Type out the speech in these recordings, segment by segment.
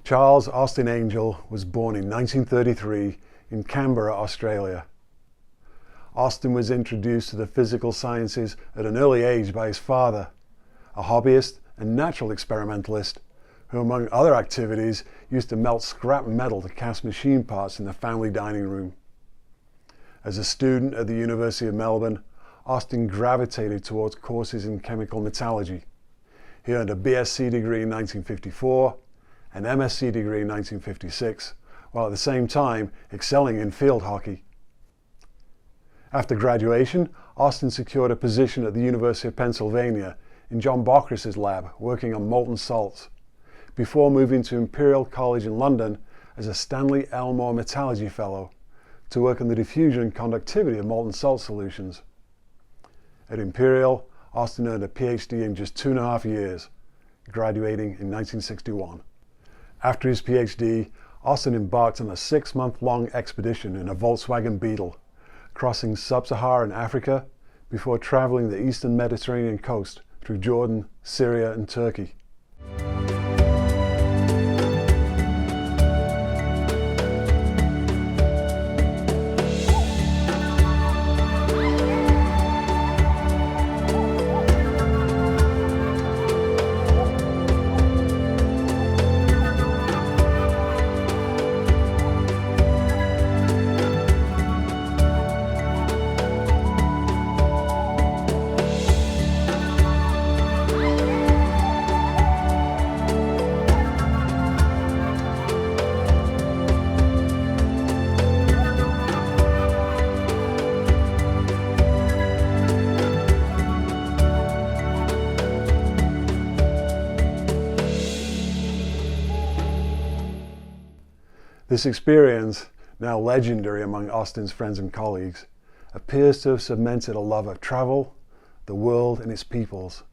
Charles Austen Angell was born in 1933 in Canberra, Australia. Austen was introduced to the physical sciences at an early age by his father, a hobbyist and natural experimentalist who, among other activities, used to melt scrap metal to cast machine parts in the family dining room. As a student at the University of Melbourne, Austen gravitated towards courses in chemical metallurgy. He earned a BSc degree in 1954, an MSc degree in 1956, while at the same time excelling in field hockey. After graduation, Austen secured a position at the University of Pennsylvania in John Bockris's lab, working on molten salts, before moving to Imperial College in London as a Stanley Elmore Metallurgy Fellow to work on the diffusion and conductivity of molten salt solutions. At Imperial, Austen earned a PhD in just 2.5 years, graduating in 1961. After his PhD, Austen embarked on a 6-month-long expedition in a Volkswagen Beetle, crossing sub-Saharan Africa before traveling the eastern Mediterranean coast through Jordan, Syria, and Turkey. This experience, now legendary among Austen's friends and colleagues, appears to have cemented a love of travel, the world and its peoples,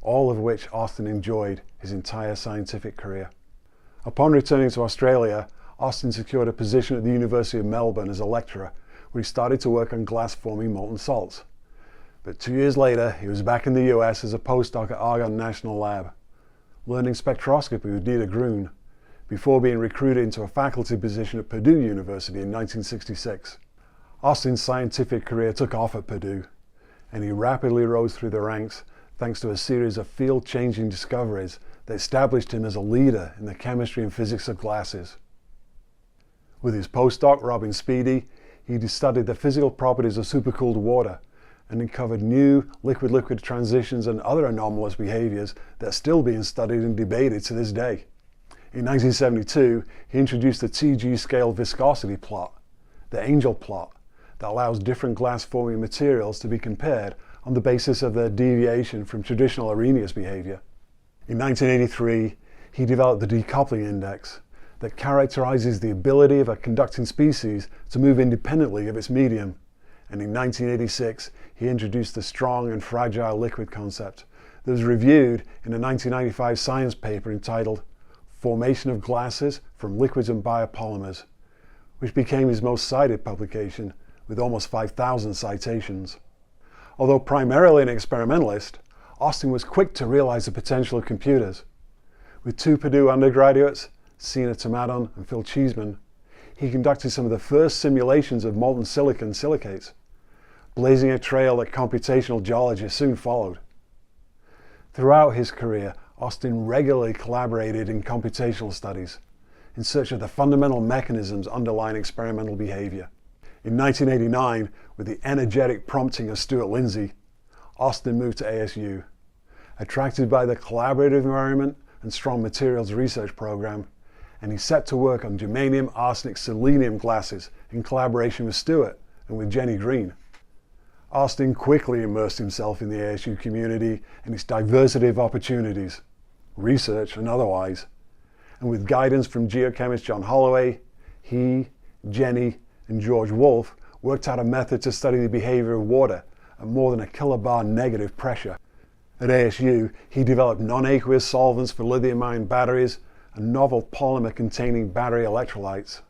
all of which Austen enjoyed his entire scientific career. Upon returning to Australia, Austen secured a position at the University of Melbourne as a lecturer, where he started to work on glass-forming molten salts. But 2 years later, he was back in the US as a postdoc at Argonne National Lab, learning spectroscopy with Dieter Gruen, before being recruited into a faculty position at Purdue University in 1966. Austen's scientific career took off at Purdue, and he rapidly rose through the ranks thanks to a series of field-changing discoveries that established him as a leader in the chemistry and physics of glasses. With his postdoc, Robin Speedy, he studied the physical properties of supercooled water and uncovered new liquid-liquid transitions and other anomalous behaviors that are still being studied and debated to this day. In 1972, he introduced the TG scale viscosity plot, the Angell plot, that allows different glass-forming materials to be compared on the basis of their deviation from traditional Arrhenius behavior. In 1983, he developed the decoupling index that characterizes the ability of a conducting species to move independently of its medium. And in 1986, he introduced the strong and fragile liquid concept that was reviewed in a 1995 science paper entitled Formation of Glasses from Liquids and Biopolymers, which became his most cited publication with almost 5,000 citations. Although primarily an experimentalist, Austen was quick to realize the potential of computers. With 2 Purdue undergraduates, Sina Tomadon and Phil Cheeseman, he conducted some of the first simulations of molten silicon silicates, blazing a trail that computational geologists soon followed. Throughout his career, Austen regularly collaborated in computational studies in search of the fundamental mechanisms underlying experimental behavior. In 1989, with the energetic prompting of Stuart Lindsay, Austen moved to ASU. Attracted by the collaborative environment and strong materials research program, and he set to work on germanium, arsenic, selenium glasses in collaboration with Stuart and with Jenny Green. Austen quickly immersed himself in the ASU community and its diversity of opportunities, research and otherwise, and with guidance from geochemist John Holloway, he, Jenny, and George Wolfe worked out a method to study the behavior of water at more than a kilobar negative pressure. At ASU, he developed non-aqueous solvents for lithium-ion batteries and novel polymer-containing battery electrolytes.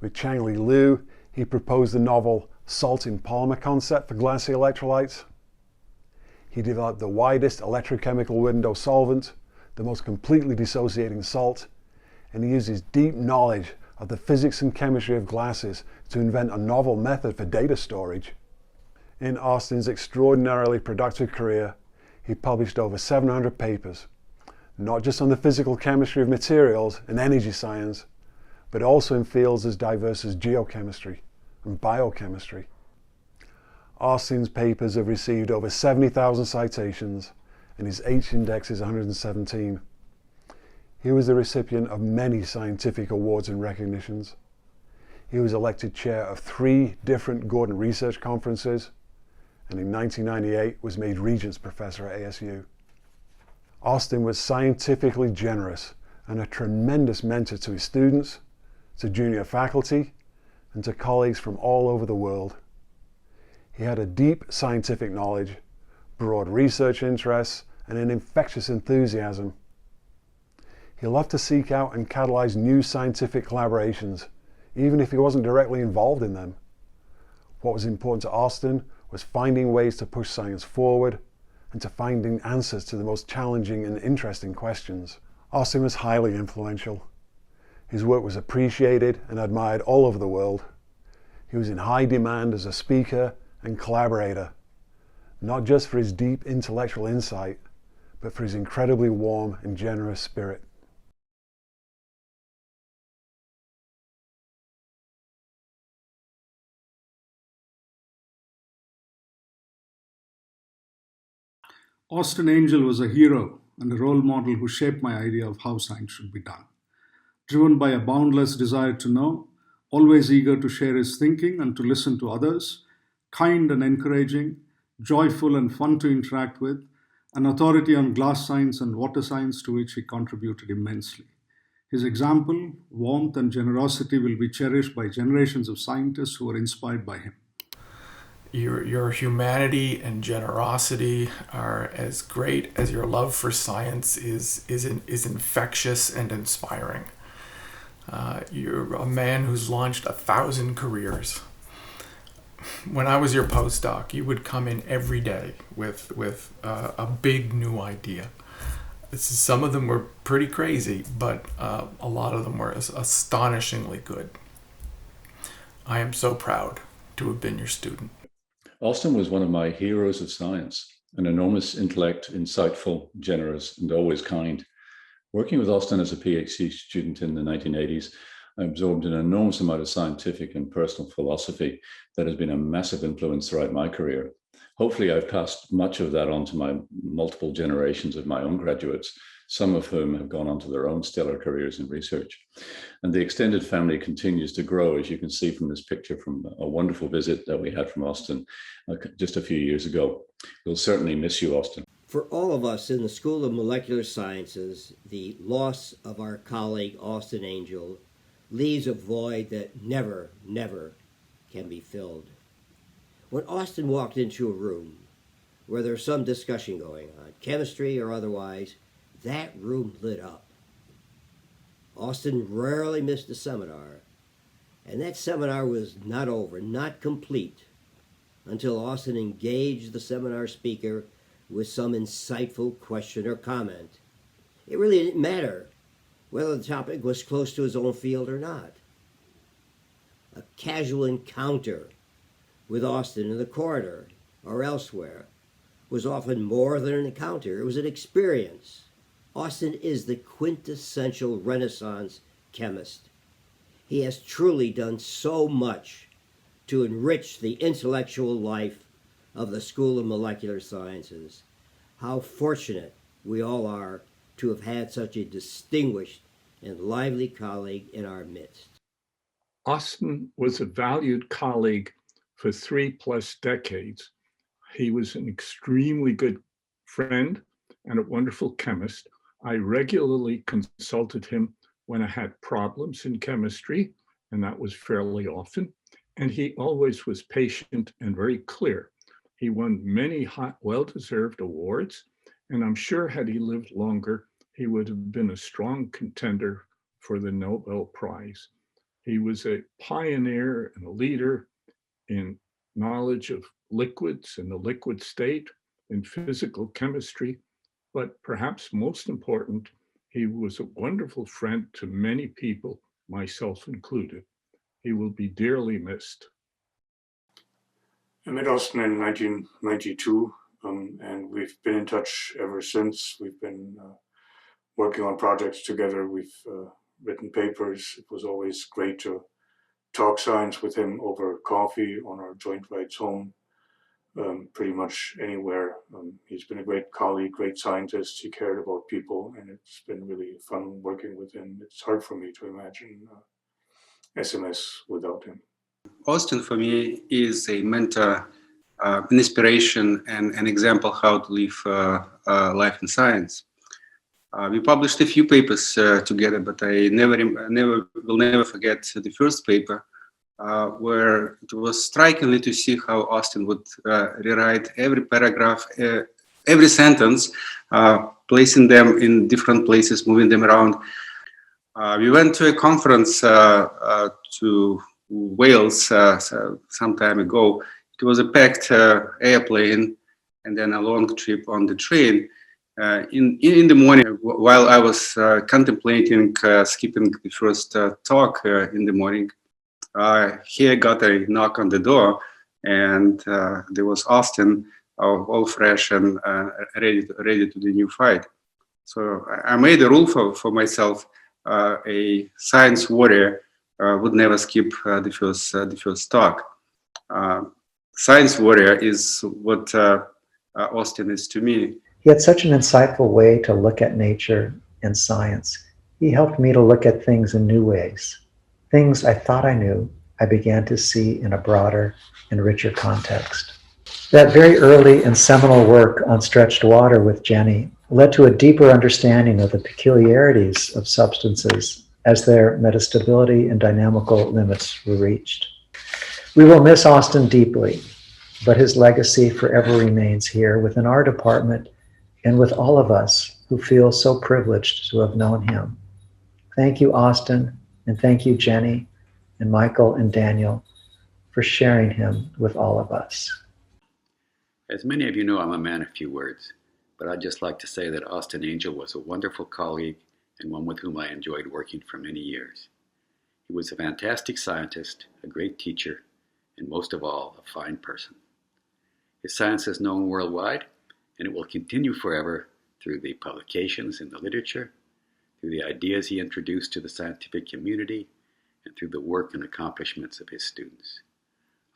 With Chang-Li Liu, he proposed the novel salt in polymer concept for glassy electrolytes. He developed the widest electrochemical window solvent, the most completely dissociating salt, and he used his deep knowledge of the physics and chemistry of glasses to invent a novel method for data storage. In Austen's extraordinarily productive career, he published over 700 papers, not just on the physical chemistry of materials and energy science, but also in fields as diverse as geochemistry and biochemistry. Austen's papers have received over 70,000 citations, and his H-index is 117. He was the recipient of many scientific awards and recognitions. He was elected chair of 3 different Gordon Research Conferences, and in 1998 was made Regents Professor at ASU. Austen was scientifically generous and a tremendous mentor to his students, to junior faculty, and to colleagues from all over the world. He had a deep scientific knowledge, broad research interests, and an infectious enthusiasm. He loved to seek out and catalyze new scientific collaborations, even if he wasn't directly involved in them. What was important to Austen was finding ways to push science forward and to finding answers to the most challenging and interesting questions. Austen was highly influential. His work was appreciated and admired all over the world. He was in high demand as a speaker and collaborator, not just for his deep intellectual insight, but for his incredibly warm and generous spirit. Austen Angell was a hero and a role model who shaped my idea of how science should be done. Driven by a boundless desire to know, always eager to share his thinking and to listen to others, kind and encouraging, joyful and fun to interact with, an authority on glass science and water science to which he contributed immensely. His example, warmth, and generosity will be cherished by generations of scientists who were inspired by him. Your humanity and generosity are as great as your love for science is infectious and inspiring. You're a man who's launched 1,000 careers. When I was your postdoc, you would come in every day with a big new idea. Some of them were pretty crazy, but a lot of them were astonishingly good. I am so proud to have been your student. Austen was one of my heroes of science, an enormous intellect, insightful, generous, and always kind. Working with Austen as a PhD student in the 1980s, I absorbed an enormous amount of scientific and personal philosophy that has been a massive influence throughout my career. Hopefully, I've passed much of that on to my multiple generations of my own graduates, some of whom have gone on to their own stellar careers in research. And the extended family continues to grow, as you can see from this picture from a wonderful visit that we had from Austen just a few years ago. We'll certainly miss you, Austen. For all of us in the School of Molecular Sciences, the loss of our colleague Austen Angell leaves a void that never can be filled. When Austen walked into a room where there's some discussion going on, chemistry or otherwise, that room lit up. Austen rarely missed a seminar, and that seminar was not over, not complete, until Austen engaged the seminar speaker with some insightful question or comment. It really didn't matter whether the topic was close to his own field or not. A casual encounter with Austen in the corridor or elsewhere was often more than an encounter. It was an experience. Austen is the quintessential Renaissance chemist. He has truly done so much to enrich the intellectual life of the School of Molecular Sciences. How fortunate we all are to have had such a distinguished and lively colleague in our midst. Austen was a valued colleague for 3+ decades. He was an extremely good friend and a wonderful chemist. I regularly consulted him when I had problems in chemistry, and that was fairly often. And he always was patient and very clear. He won many well-deserved awards, and I'm sure had he lived longer, he would have been a strong contender for the Nobel Prize. He was a pioneer and a leader in knowledge of liquids and the liquid state, in physical chemistry, but perhaps most important, He was a wonderful friend to many people, myself included. He will be dearly missed. I met Austen in 1992, and we've been in touch ever since. We've been working on projects together. We've written papers. It was always great to talk science with him over coffee on our joint rides home, pretty much anywhere. He's been a great colleague, great scientist. He cared about people, and it's been really fun working with him. It's hard for me to imagine SMS without him. Austen for me is a mentor, an inspiration, and an example how to live life in science. We published a few papers together, but I will never forget the first paper, where it was strikingly to see how Austen would rewrite every paragraph, every sentence, placing them in different places, moving them around. We went to a conference to Wales some time ago. It was a packed airplane and then a long trip on the train. In the morning, while I was contemplating skipping the first talk in the morning, here I got a knock on the door, and there was Austen, all fresh and ready to the new fight. So I made a rule for myself: a science warrior would never skip the first talk. Science warrior is what Austen is to me. He had such an insightful way to look at nature and science. He helped me to look at things in new ways. Things I thought I knew, I began to see in a broader and richer context. That very early and seminal work on stretched water with Jenny led to a deeper understanding of the peculiarities of substances as their metastability and dynamical limits were reached. We will miss Austen deeply, but his legacy forever remains here within our department and with all of us who feel so privileged to have known him. Thank you, Austen, and thank you, Jenny, and Michael and Daniel, for sharing him with all of us. As many of you know, I'm a man of few words, but I'd just like to say that Austen Angell was a wonderful colleague and one with whom I enjoyed working for many years. He was a fantastic scientist, a great teacher, and most of all, a fine person. His science is known worldwide, and it will continue forever through the publications in the literature, through the ideas he introduced to the scientific community, and through the work and accomplishments of his students.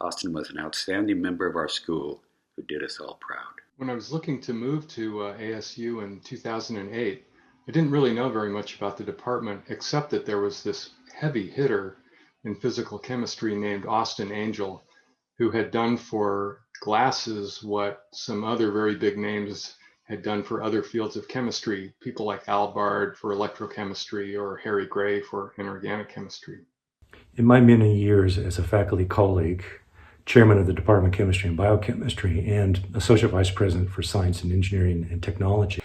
Austen was an outstanding member of our school who did us all proud. When I was looking to move to ASU in 2008, I didn't really know very much about the department, except that there was this heavy hitter in physical chemistry named Austen Angell, who had done for glasses what some other very big names had done for other fields of chemistry, people like Albard for electrochemistry or Harry Gray for inorganic chemistry. In my many years as a faculty colleague, chairman of the Department of Chemistry and Biochemistry, and associate vice president for science and engineering and technology,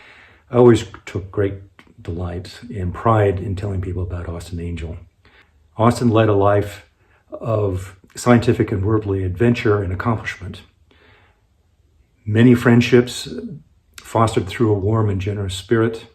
I always took great delight and pride in telling people about Austen Angell. Austen led a life of scientific and worldly adventure and accomplishment. Many friendships fostered through a warm and generous spirit.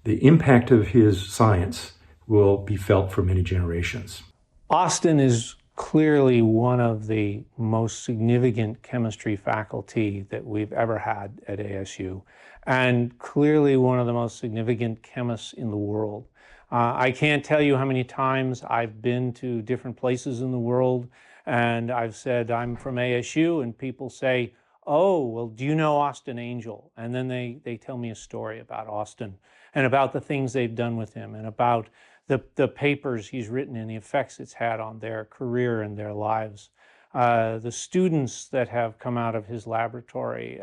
The impact of his science will be felt for many generations. Austen is clearly one of the most significant chemistry faculty that we've ever had at ASU, and clearly one of the most significant chemists in the world. I can't tell you how many times I've been to different places in the world and I've said I'm from ASU, and people say, oh, well, do you know Austen Angell? And then they tell me a story about Austen and about the things they've done with him and about the papers he's written and the effects it's had on their career and their lives. The students that have come out of his laboratory,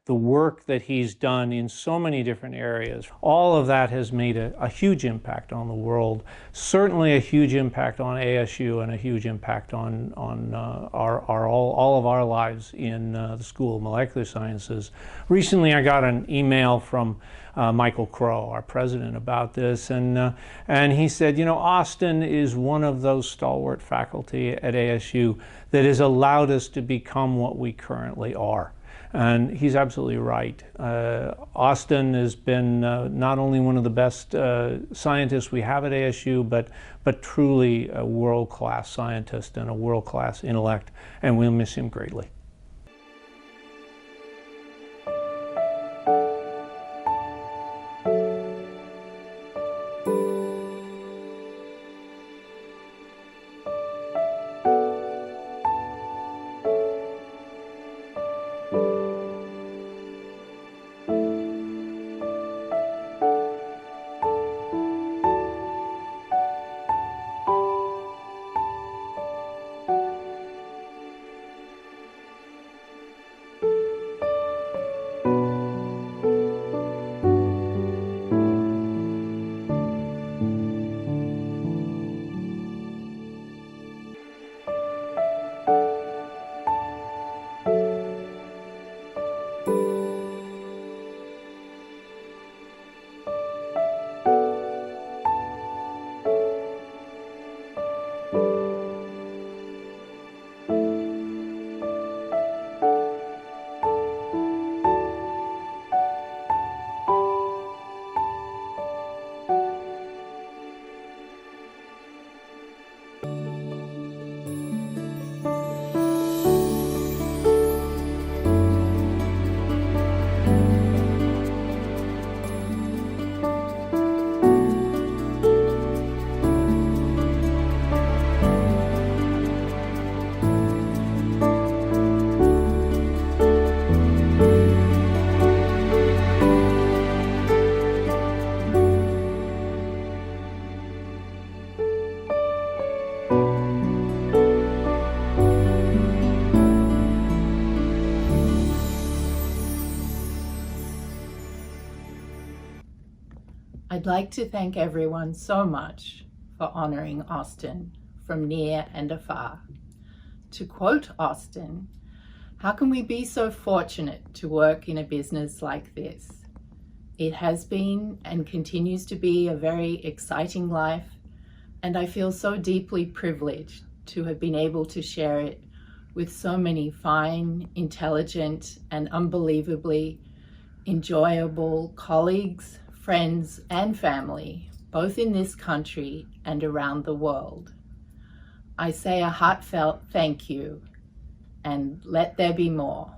the work that he's done in so many different areas, all of that has made a huge impact on the world, certainly a huge impact on ASU and a huge impact on all of our lives in the School of Molecular Sciences. Recently I got an email from Michael Crow, our president, about this, and he said, you know, Austen is one of those stalwart faculty at ASU that has allowed us to become what we currently are. And he's absolutely right. Austen has been not only one of the best scientists we have at ASU, but truly a world-class scientist and a world-class intellect, and we'll miss him greatly. I'd like to thank everyone so much for honoring Austen from near and afar. To quote Austen, "How can we be so fortunate to work in a business like this? It has been and continues to be a very exciting life, and I feel so deeply privileged to have been able to share it with so many fine, intelligent, and unbelievably enjoyable colleagues, friends, and family, both in this country and around the world. I say a heartfelt thank you, and let there be more."